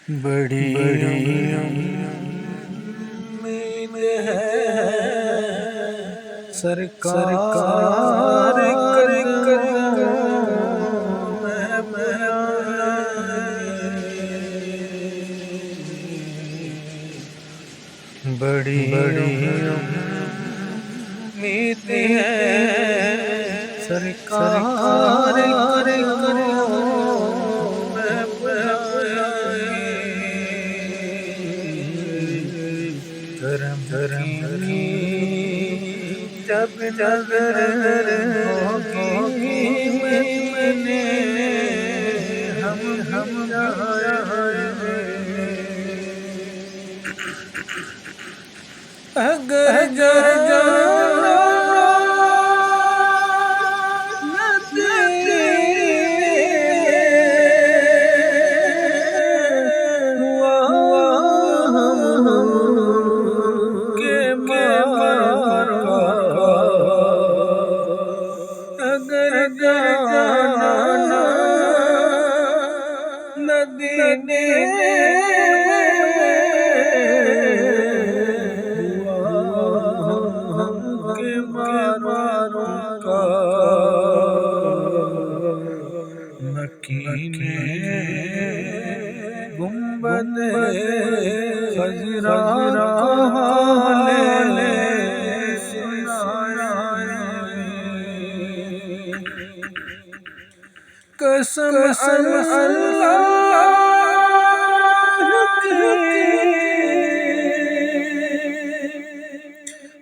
बड़ी उम्मीद है सरकार कदमों में आए। बड़ी उम्मीद है सरकार करम की जब नजर होगी मैंने हम अगर जाना नदी के मारों का मकीने गुंबद खजरा हाले कसम अल्लाह की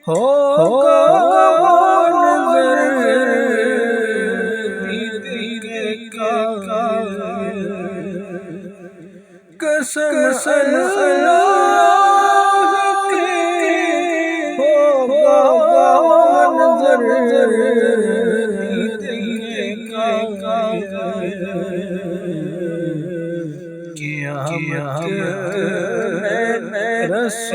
होगा नज़र कसम अल्लाह की होगा नज़र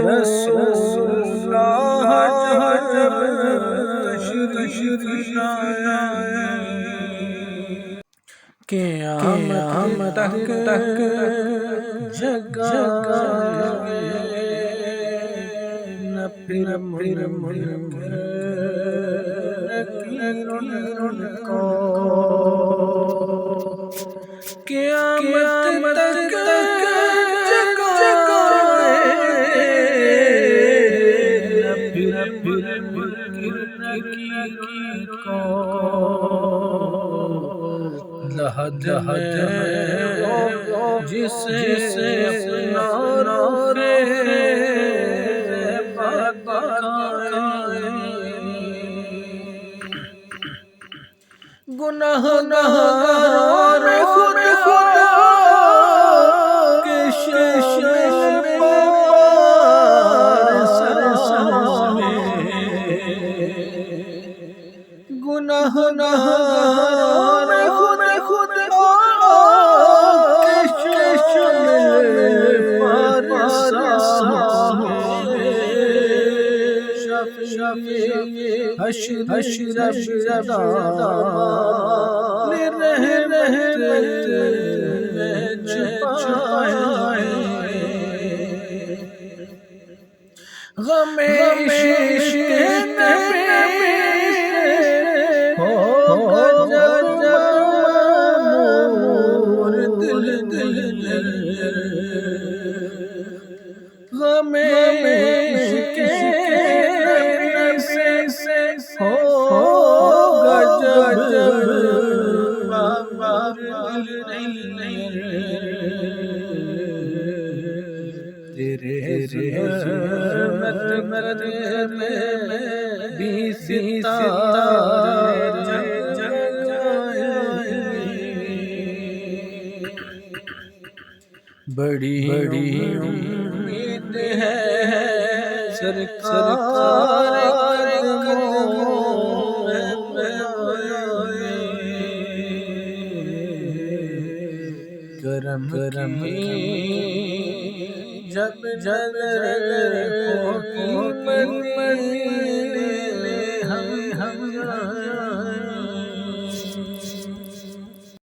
क़यामत तक जगाएंगे न फिर को क़यामत तक जिसे अपना गुनाहगार खुद के शेष गुनाहगार खुद तेरे भी सितारे बड़ी उम्मीद है सरकार करम जब होगी